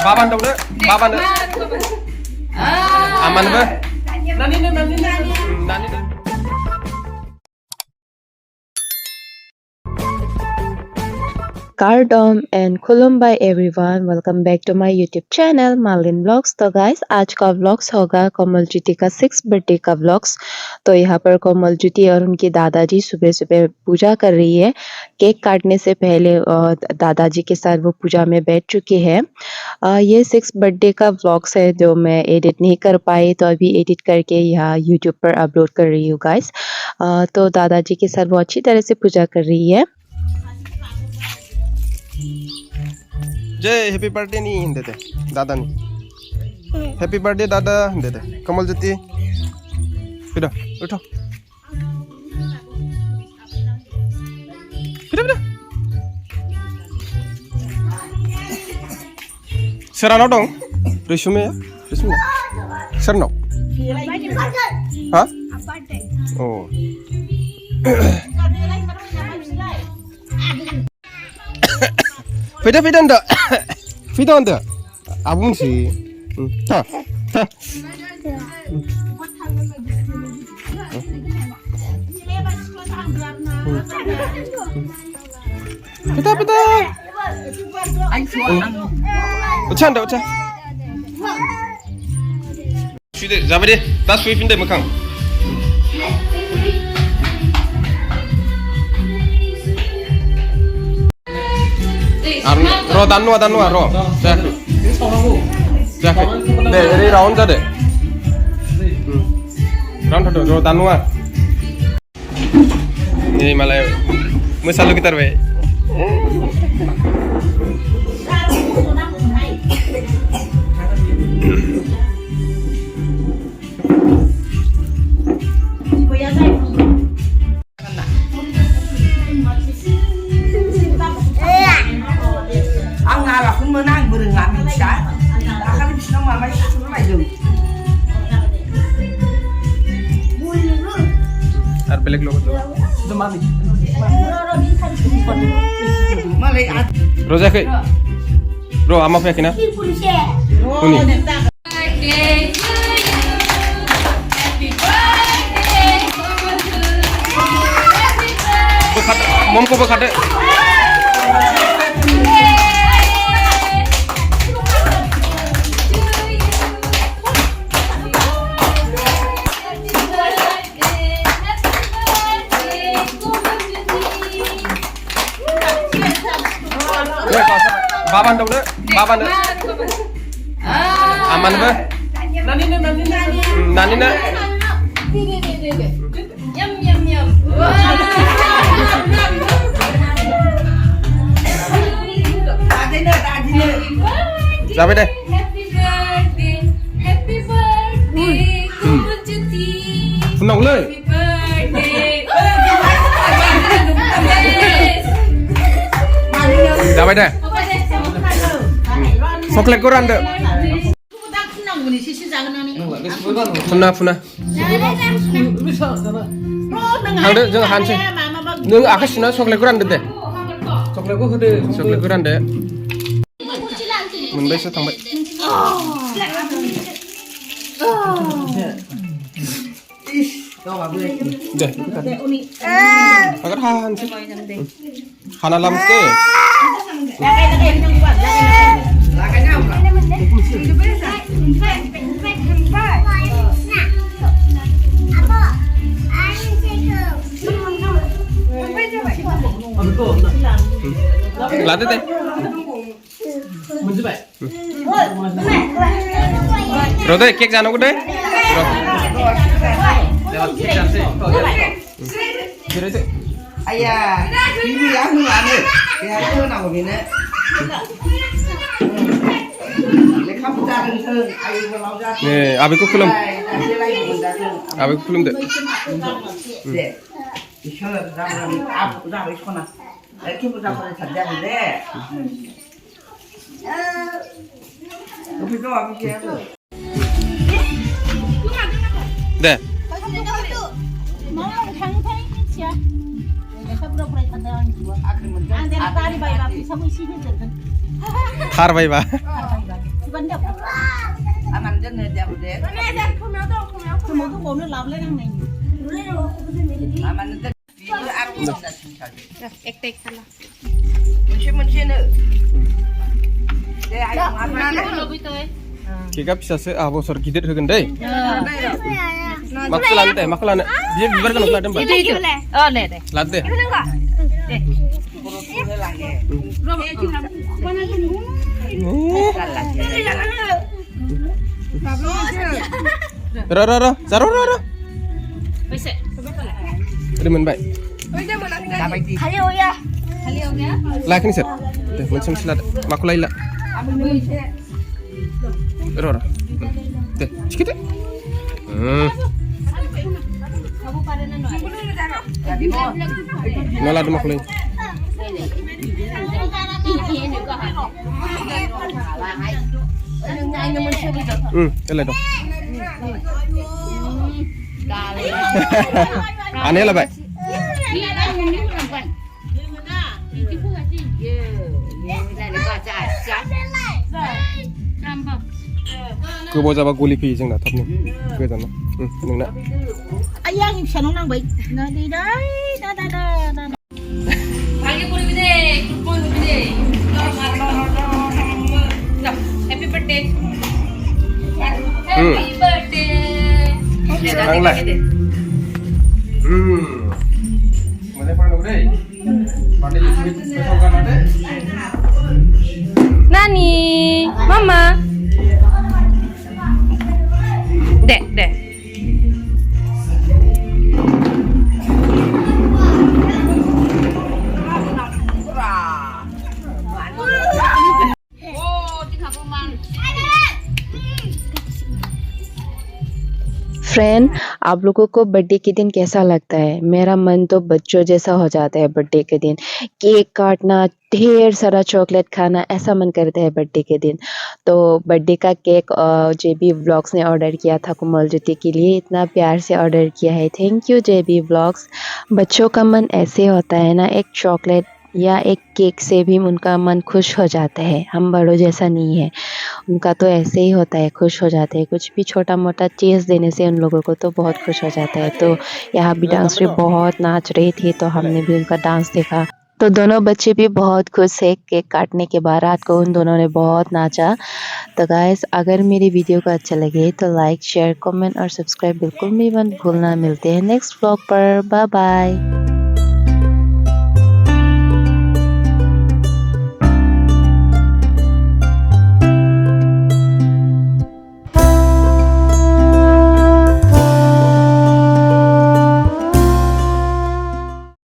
Baban dong deh, baban deh. Aman be? Nani. Kardom and Khulumbai everyone, welcome back to my YouTube channel मालिन blogs. तो guys आज का vlogs होगा कोमल ज्योति का 6th birthday का vlogs. तो यहाँ पर कोमल ज्योति और उनके दादाजी सुबह सुबह पूजा कर रही है। केक काटने से पहले दादाजी के साथ वो पूजा में बैठ चुके हैं। ये 6th बर्थडे का व्लॉग्स है जो मैं एडिट नहीं कर पाई, तो अभी एडिट करके यहाँ यूट्यूब पर अपलोड कर रही हूँ गाइस। तो दादाजी के साथ वो अच्छी तरह से पूजा कर रही है। जय हैप्पी बर्थडे नी हिंदे थे दादा नी हैप्पी बर्थडे दादा हिंदे थे कमल ज्योति पिड़ा उठो पिड़ा सरानो दं रेशुमे सरनो हाँ ओ Fida anda, abun sih, ta. Pita. Ucanda. Sudah, zaman deh, tas sweepin deh makang. Ro danu ro. Jahe. Deh, ini round dah deh. Round tuh, ro danu. Ini malah, misalnya kita be. Pelik logo tuh. Roza ke? Bro, ama apa kena? Uni. Mom ko bakade. Baban dong deh, baban deh. Aman be? Nani. Yum. Sampai deh. Happy birthday, Komal Jyoti. Senang le. Sampai deh. Coklat koran deh. Punah. Hang deh, jangan hansi. Nung aku sih coklat koran deh. Coklat koran deh. Menbes tambah. Deh. Agar hansi. Hana lamste. Lade deh. Bro deh, cake jano deh. Ayah, ini yang mana? Yang itu nama gini. Nih, abiku belum. Deh. deh. Thar bay ba. Aman chân này đẹp đẹp. Aman chân. Mesin nữa. Kika bisa se bosor gidir hogan deh. Makulan deh, makulan. Dia bibar kan makulan deh. Oh, nih deh. Lat deh. Ro, zaro. Ini men baik. Lah ini sir. Deh, macam silat. Makulai lah. Ro. Deh, sikit deh. Nala ada makulai. Eleh dong. Aneh lah, Pak. Cứ bao giờ bà guli phi chừng nào thấp này, cứ rằng nó, đừng nè. Ai yang bisa nong baik. Nah di dai, dah. Pagi puri bide, kupon bide. Happy birthday. Happy birthday. Ang lah. Mana pernah udah? Pandai ikut besokan ada? Nani, Mama. Dek. Friend, आप लोगों को birthday के दिन कैसा लगता है? मेरा मन तो बच्चों जैसा हो जाता है बर्थडे के दिन। केक काटना, ढेर सारा चॉकलेट खाना, ऐसा मन करता है बर्थडे के दिन। तो बर्थडे का केक जेबी व्लॉग्स ने ऑर्डर किया था कोमल ज्योति के लिए, इतना प्यार से ऑर्डर किया है। Thank you JB vlogs. बच्चों का मन ऐसे होता है ना, एक चॉकलेट या एक केक से भी उनका मन खुश हो जाता है। हम बड़ों जैसा नहीं है, उनका तो ऐसे ही होता है, खुश हो जाते हैं। कुछ भी छोटा मोटा चीज़ देने से उन लोगों को तो बहुत खुश हो जाता है। तो यहाँ भी डांस पे बहुत नाच रही थी, तो हमने भी उनका डांस देखा। तो दोनों बच्चे भी बहुत खुश है। केक काटने के बाद रात को उन दोनों ने बहुत नाचा। तो गाइस, अगर मेरी वीडियो को अच्छा लगे तो लाइक, शेयर, कमेंट और सब्सक्राइब बिल्कुल भी मत भूलना। मिलते हैं नेक्स्ट व्लॉग पर। Bye bye.